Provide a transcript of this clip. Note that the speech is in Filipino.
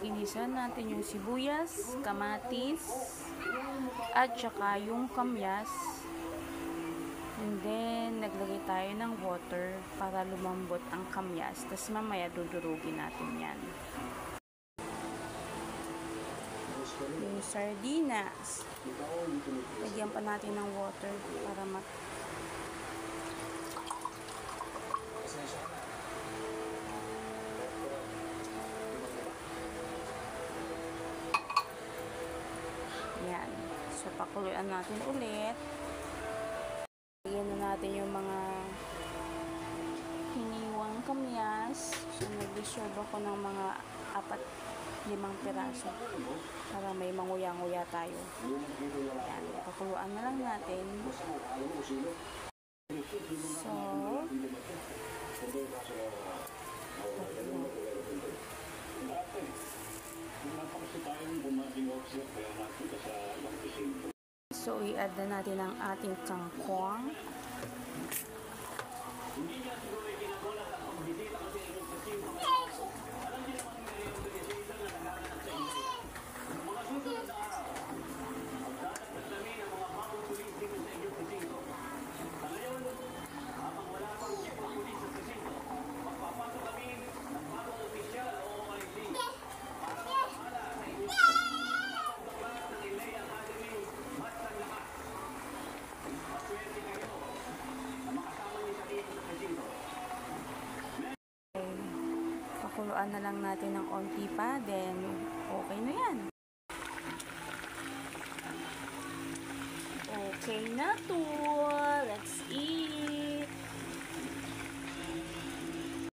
Ginisa natin yung sibuyas, kamatis, at saka yung kamyas. And then, naglagay tayo ng water para lumambot ang kamyas. Tapos mamaya dudurugin natin yan. Yung sardinas. Lagyan pa natin ng water para yan. So, pakuluan natin ulit. Lagyan na natin yung mga hiniwang kamyas. So, nag-dissolve ako ng mga 4-5 piraso para may manguya-nguya tayo. Yan. Pakuluan na lang natin. So, i-add na natin ang ating kangkong. Pakuluan na lang natin ng onti pa, then okay na yan. Okay na to.